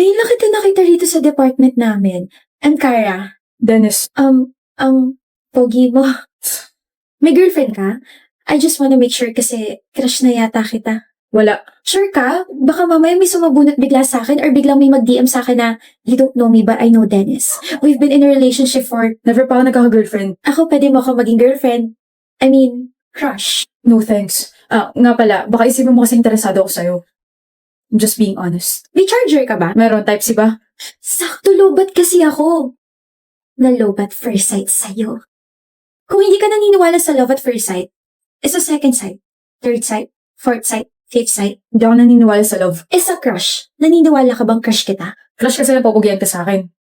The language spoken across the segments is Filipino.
Ngayon lang kita nakita rito sa department namin. I'm Kara. Dennis, Ang pogi mo. May girlfriend ka? I just wanna make sure kasi crush na yata kita. wala. Sure ka? Baka mamaya may sumabunot bigla sa akin or biglang may mag-DM sa akin na you don't know me but I know Dennis. We've been in a relationship for... Never pa ako nagkaka-girlfriend. Ako pwede mo ako maging girlfriend. I mean, crush. No thanks. Nga pala, baka isipin mo kasi interesado ako sa'yo. I'm just being honest. May charger ka ba? Meron, Type-C ba? Sakto lobat kasi ako. Na-lobat first sight sa'yo. Kung hindi ka naniniwala sa love at first sight, is a second sight, third sight, fourth sight, fifth sight, Hindi ako naniniwala sa love. is a crush. Naniniwala ka bang crush kita? Crush kasi na papugian ka sa akin.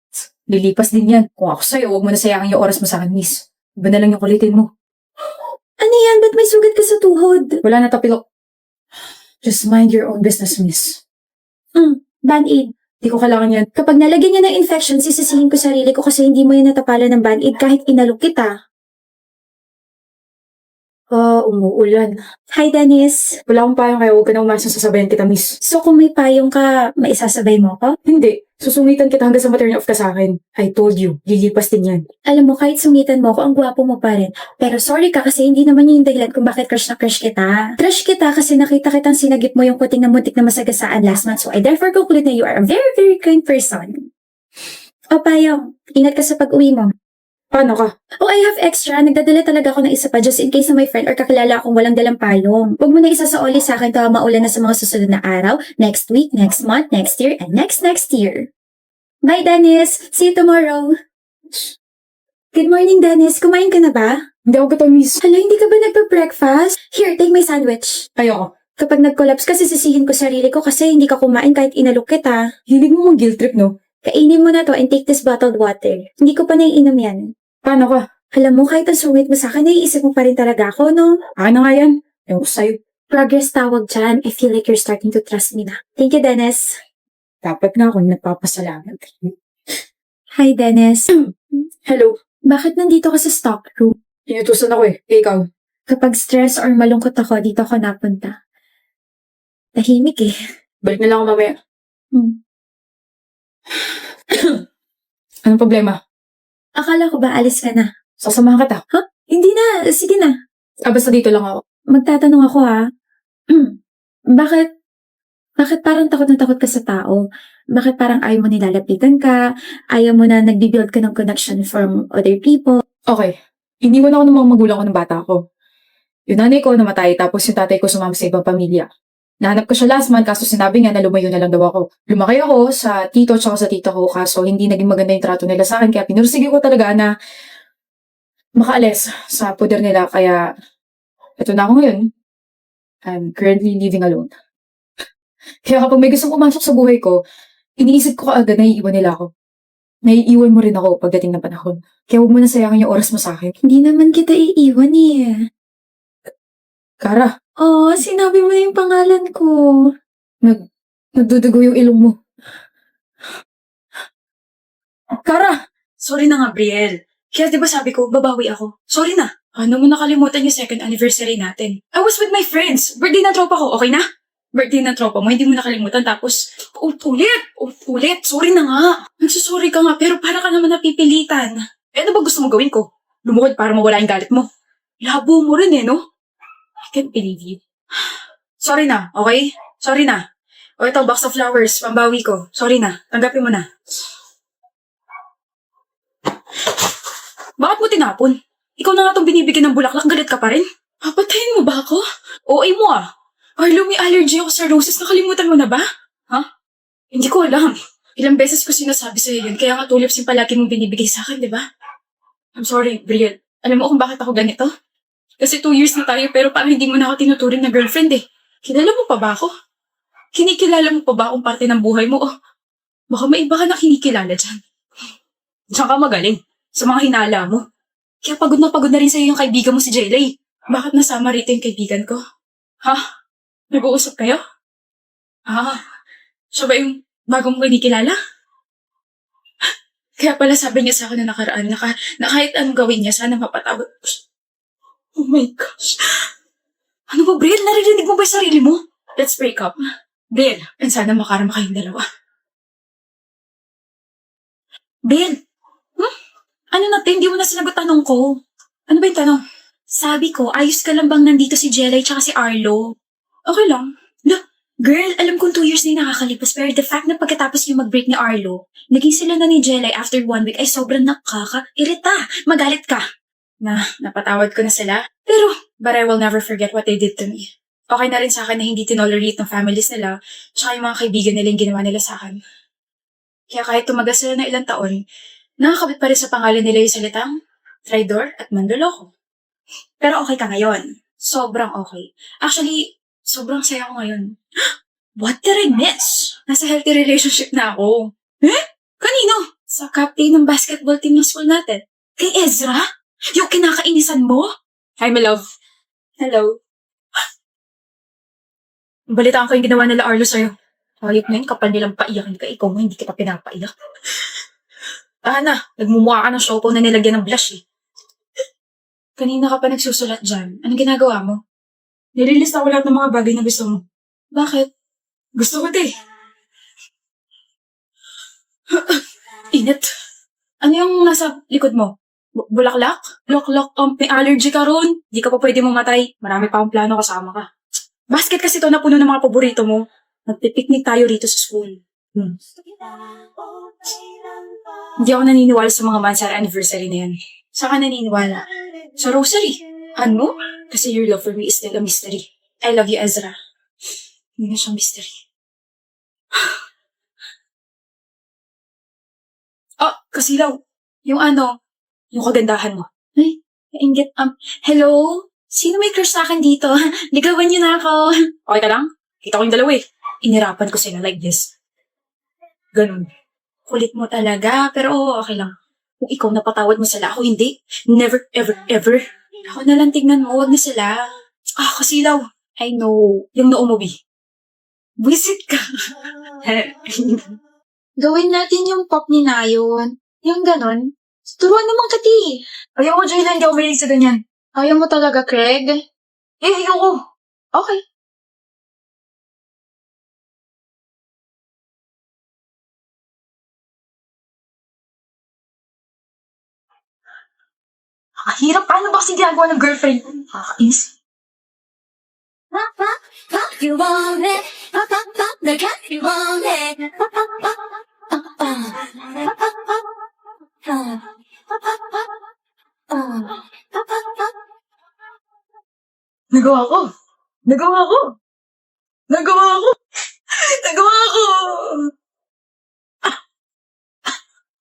Lilipas din yan. Kung ako sa'yo, huwag mo na sayangin yung oras mo sa akin, miss. Iba na lang yung kulitin mo. Ano yan? Ba't may sugat ka sa tuhod? Wala na tapilok. Just mind your own business, miss. Band-aid. Di ko kailangan yan. Kapag nalagyan niya ng infection, sisisihin ko sarili ko kasi hindi mo yan natapalan ng band-aid kahit inalok kita. Umuulan. Hi, Dennis. Wala akong payong kaya huwag ka na umalis na sasabayan kita, miss. So kung may payong ka, maisasabay mo ko? Hindi. Susungitan kita hanggang sa ma-turn off ka sa akin. I told you, lilipas din yan. Alam mo, kahit sungitan mo ako, ang gwapo mo pa rin. Pero sorry ka kasi hindi naman yun yung dahilan kung bakit crush na crush kita. Crush kita kasi nakita kitang sinagip mo yung puting na muntik na masagasaan last month. So I therefore conclude na you are a very, very kind person. O payong, ingat ka sa pag-uwi mo. Paano ka? Oh, I have extra. Nagdadala talaga ako ng isa pa just in case na may friend or kakilala akong walang dalang payong. Huwag mo na isasaoli sa akin tawa maulan na sa mga susunod na araw, next week, next month, next year, and next year. Bye, Dennis. See you tomorrow. Good morning, Dennis. Kumain ka na ba? Hindi ako gutom, miss. Hala, hindi ka ba nagpa-breakfast? Here, take my sandwich. Ayoko. Kapag nag-collapse ka, sisisihin ko sarili ko kasi hindi ka kumain kahit inalok kita. Hilig mo mong guilt trip, no? Kainin mo na to and take this bottled water. Hindi ko pa naiinom yan. Paano ka? Alam mo, kahit ang sungit mo sa akin, naiisip mo pa rin talaga ako, no? Akin na nga yan. Ewan ko sa'yo. Progress tawag dyan. I feel like you're starting to trust me na. Thank you, Dennis. Dapat nga akong nagpapasalamat. Hi, Dennis. Hello. Bakit nandito ka sa stock room? Inutusan ako eh. Ikaw. Kapag stress or malungkot ako, dito ako napunta. Tahimik eh. Balik na lang ako mamaya. Hmm. Anong problema? Akala ko ba alis ka na? Sasamahan kita. Hindi na. Sige na. Basta dito lang ako. Magtatanong ako ha. Bakit parang takot na takot ka sa tao? Bakit parang ayaw mo nilalapitan ka? Ayaw mo na nagbibuild ka ng connection from other people? Okay. Iniwan ako ng mga magulang ko ng bata ko. Yung nanay ko namatay tapos yung tatay ko sumama sa ibang pamilya. Nahanap ko siya last month kaso sinabi nga na lumayo na lang daw ako. Lumaki ako sa tito at sa tita ko kaso hindi naging maganda yung trato nila sa akin kaya pinursige ko talaga na makaalis sa poder nila kaya eto na ako ngayon. I'm currently living alone. Kaya kapag may gustong pumasok sa buhay ko, iniisip ko kaagad na iiwan nila ako. Naiiwan mo rin ako pagdating ng panahon. Kaya huwag mo na sayangin yung oras mo sa akin. Hindi naman kita iiwan eh. Kara, Oh, sinabi mo na yung pangalan ko. nagdudugo yung ilong mo. Kara! Sorry na nga, Brielle. Kaya di ba sabi ko, babawi ako. Sorry na. Ano mo nakalimutan yung second anniversary natin? I was with my friends. Birthday ng tropa ko, okay na? Birthday ng tropa mo, hindi mo nakalimutan. Tapos, ulit. Sorry na nga. Nagsusorry ka nga, pero para ka naman napipilitan. Eh, ano ba gusto mo gawin ko? Lumukod para mawala yung galit mo. Labo mo rin no? I can't believe you. Sorry na, okay? Sorry na. O ito, box of flowers, pambawi ko. Sorry na, tanggapin mo na. Bakit mo tinapon? Ikaw na nga itong binibigyan ng bulaklak, galit ka pa rin? Papatayin mo ba ako? OA mo ah. Arlo, may allergy ako sa roses, nakalimutan mo na ba? Ha? Hindi ko alam. Ilang beses ko sinasabi sa'yo yun, kaya nga tulips yung palagi mong binibigay sa akin, di ba? I'm sorry, Brielle. Alam mo kung bakit ako ganito? Kasi 2 years na tayo pero parang hindi mo na ako tinuturing na girlfriend eh. Kilala mo pa ba ako? Kinikilala mo pa ba akong parte ng buhay mo? Oh, baka may iba ka na kinikilala dyan. Diyan ka magaling sa mga hinala mo. Kaya pagod na rin sa'yo yung kaibigan mo si Jelay. Bakit nasama rito yung kaibigan ko? Ha? Nag-uusap kayo? Siya ba yung bagong kinikilala? Kaya pala sabi niya sa akin na nakaraan na kahit anong gawin niya, sana mapatawad ko siya. Oh my gosh. Ano ba, Brielle? Naririnig mo ba yung sarili mo? Let's break up. Brielle, and sana makarama kayong dalawa. Ben, ano na, te? Hindi mo na sinagot tanong ko. Ano ba yung tanong? Sabi ko, ayos ka lang bang nandito si Jelay tsaka si Arlo? Okay lang. Girl, alam kong 2 years na yung nakakalipas, pero the fact na pagkatapos yung mag-break ni Arlo, naging sila na ni Jelay after 1 week ay sobrang nakaka-irita. Magalit ka. Napatawad ko na sila. Pero, but I will never forget what they did to me. Okay na rin sa akin na hindi tinolerate ng families nila, tsaka yung mga kaibigan nila yung ginawa nila sa akin. Kaya kahit tumagal sila na ilang taon, nakakabit pa rin sa pangalan nila yung salitang traidor at mandoloko. Pero okay ka ngayon. Sobrang okay. Actually, sobrang saya ko ngayon. What did I miss? Nasa healthy relationship na ako. Kanino? Sa captain ng basketball team ng school natin. Kay Ezra? Yung kinakainisan mo? Hi, my love. Hello. Balitaan ko yung ginawa nila Arlo sa'yo. Hayop na yun, kapal nilang paiyakin ka. Ikaw mo, hindi kita pinapaiyak. Nagmumukha ka ng siopaw na nilagyan ng blush eh. Kanina ka pa nagsusulat dyan. Anong ginagawa mo? Nililista ko lahat ng mga bagay na gusto mo. Bakit? Gusto ko eh. Init. Ano yung nasa likod mo? Bulaklak? Bulaklak? May allergy ka ron? Di ka pa pwede mamatay. Marami pa akong plano kasama ka. Basket kasi to na puno ng mga paborito mo. Nagpipiknik tayo rito sa school. Hindi ako naniniwala sa mga mansara anniversary na yan. Saan ka naniniwala? Sa rosary. Ano? Kasi your love for me is still a mystery. I love you, Ezra. Hindi na siyang mystery. Kasilaw. Yung kagandahan mo. Ay, kaingit. Hello? Sino may crush sa akin dito? Ligawan niyo na ako. Okay ka lang? Kita ko yung dalawa eh. Inirapan ko sila like this. Ganun. Kulit mo talaga, pero okay lang. Kung ikaw napatawad mo sila, ako hindi. Never, ever, ever. Ako na lang tignan mo, wag na sila. Kasilaw. I know. Yung noo mo, B. Visit ka. Gawin natin yung pop ni Nayon. Yung ganon. Turuan naman kati. Ayaw mo, Jayla, hindi ako mahilig sa ganyan. Ayaw mo talaga, Craig? Ayoko. Okay. Hirap. Paano ba kasi ginagawa ng girlfriend? Kakainis. Pop, pop, pop, you want it. Pop, pop, pop, the cat, you want it. Pop, pop, pop, pop, pop, pop, pop, pop, pop, pop, pop, pop, pop. Nagawa ko. Nagawa ko. Nagawa ko. Nagawa ko.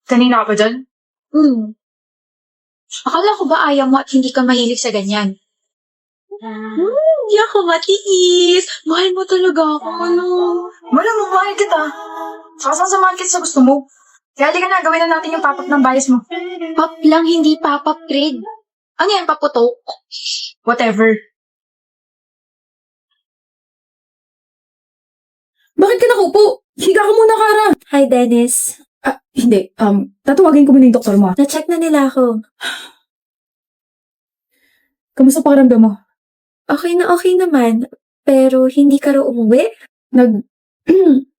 Kanina ka pa dyan? Akala ko ba ayaw mo at hindi ka mahilig sa ganyan? Hindi ako matiis. Mahal mo talaga ako, ano? Malamang mahal kita. Saka sasamahan kita sa gusto mo. Kaya di ka na, gawin na natin yung pop-up ng bias mo. Pop lang, hindi pop-up, Craig. Ano yan, paputok? Whatever. Bakit ka nakaupo? Higa ka muna, Kara. Hi, Dennis. Hindi. Tatawagin ko muna yung doktor mo. Na-check na nila ako. Kamusta pakiramdam mo? Okay naman. Pero hindi ka raw umuwi?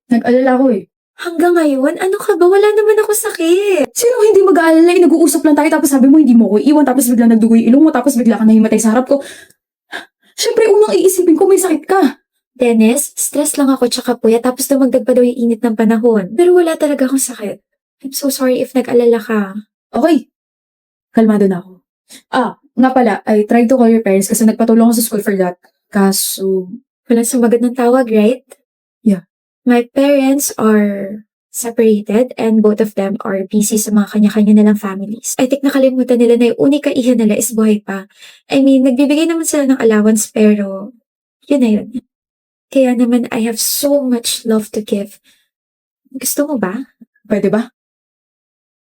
Nag-alala ko eh. Hanggang ngayon? Ano ka ba? Wala naman ako sakit. Sino hindi mag-aalala? Nag-uusap lang tayo tapos sabi mo hindi mo ko iwan tapos bigla nagdugo yung ilong mo tapos bigla ka nahimatay sa harap ko. Siyempre, unang iisipin ko may sakit ka. Dennis, stress lang ako tsaka puya tapos dumagdag pa daw yung init ng panahon. Pero wala talaga akong sakit. I'm so sorry if nag-alala ka. Okay. Kalmado na ako. Nga pala, I tried to call your parents kasi nagpatulong ako sa school for that. Kaso, Walang sumagot ng tawag, right? Yeah. My parents are separated and both of them are busy sa mga kanya-kanya nilang families. I think nakalimutan nila na yung unika iha nila is buhay pa. I mean, nagbibigay naman sila ng allowance pero yun na yun. Kaya naman I have so much love to give. Gusto mo ba? pwede ba?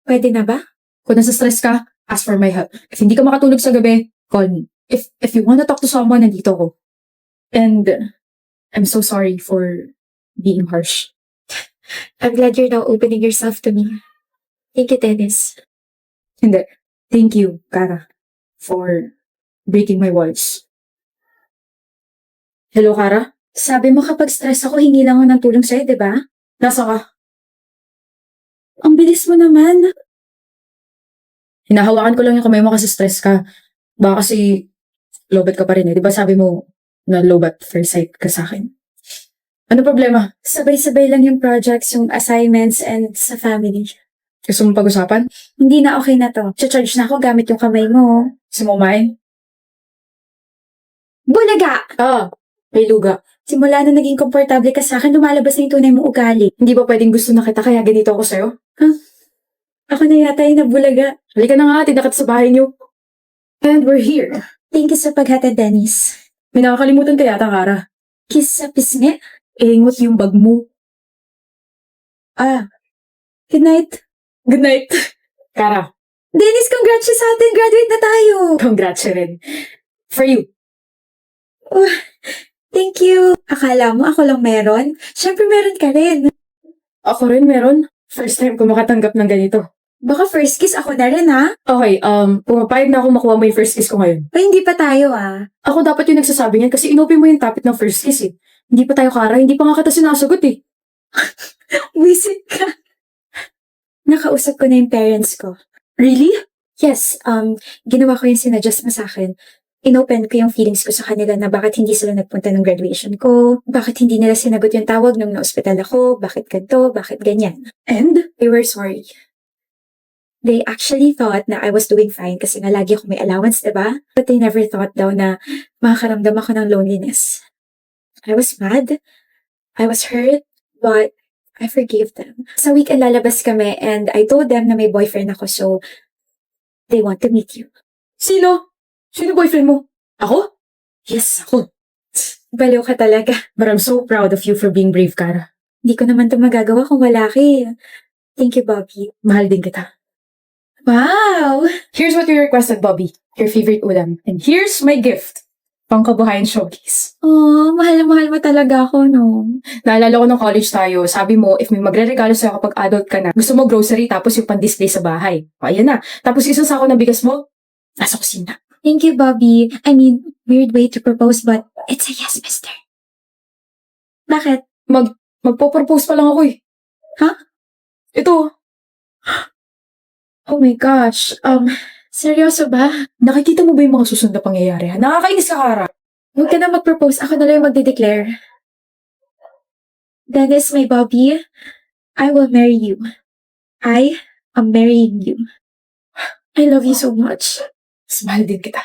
Pwede na ba? Kung nasa stress ka, ask for my help. If hindi ka makatulog sa gabi, call me. If you wanna talk to someone, nandito ko. And I'm so sorry for being harsh. I'm glad you're now opening yourself to me. Thank you, Dennis. Hindi. Thank you, Kara, for breaking my walls. Hello, Kara? Sabi mo kapag stress ako, hingi lang ako ng tulong sa'yo, di ba? Nasa ka? Ang bilis mo naman. Hinahawakan ko lang yung kamay mo kasi stress ka. Baka kasi lowbat ka pa rin eh. Di ba sabi mo na lowbat first sight ka sa akin? Ano problema? Sabay-sabay lang yung projects, yung assignments, and sa family. Gusto mo pag-usapan? Hindi na okay na to. Charge na ako gamit yung kamay mo. Gusto mo kumain? Bulaga! May luga. Simula na naging komportable ka sa akin, lumalabas na yung tunay mong ugali. Hindi ba pwedeng gusto na kita kaya ganito ako sa'yo? Ako na yata yung nabulaga. Halika na nga, tinakot sa bahay niyo. And we're here. Thank you sa paghatid, Dennis. May nakakalimutan ka yata, Kara. Kiss sa pisngi. Ingot yung bag mo. Good night. Good night. Kara, Dennis, congrats siya sa atin. Graduate na tayo. congrats rin. For you. Thank you. Akala mo ako lang meron? Siyempre meron ka rin. Ako rin meron. First time ko makatanggap ng ganito. Baka first kiss ako na rin, ha? Okay, pumapayag na ako makuha mo yung first kiss ko ngayon. O hindi pa tayo, ah. Ako dapat yung nagsasabi niyan kasi inopen mo yung topic ng first kiss eh. Hindi pa tayo, Kara. Hindi pa nga kita sinasagot eh. Wisit ka. Nakausap ko na yung parents ko. Really? Yes, ginawa ko yung sinadjust mo sa akin. Inopen ko yung feelings ko sa kanila na bakit hindi sila nagpunta ng graduation ko, bakit hindi nila sinagot yung tawag nung na-hospital ako, bakit ganito, bakit ganyan. And they were sorry. They actually thought na I was doing fine kasi nga lagi ako may allowance, diba? But they never thought daw na makakaramdam ako ng loneliness. I was mad. I was hurt. But I forgave them. Sa weekend lalabas kami and I told them na may boyfriend ako so they want to meet you. Sino? Sino boyfriend mo? Ako? Yes, Ako. baliw ka talaga. But I'm so proud of you for being brave, Kara. Hindi ko naman ito magagawa kung wala ka eh. Thank you, Bobby. Mahal din kita. Wow! Here's what you requested, Bobby. Your favorite ulam. And here's my gift. Pangkabuhayan showcase. Oh, mahal na mahal mo talaga ako, no? Naalala ko nung college tayo, sabi mo, if may magre-regalo sa'yo kapag adult ka na, gusto mo grocery tapos yung pan-display sa bahay. O, ayan na. Tapos isang sako ng bigas mo, nasa kusina. Thank you, Bobby. I mean, weird way to propose but it's a yes, mister. Bakit? Magpo-propose pa lang ako eh. Ha? Ito. Oh my gosh. Seryoso ba? Nakikita mo ba yung mga susunod na pangyayari? Ha? Nakakainis ka, Kara. Huwag ka na mag-propose. Ako na lang yung magde-declare. Dennis, my Bobby, I will marry you. I am marrying you. I love you so much. Mas mahal din kita.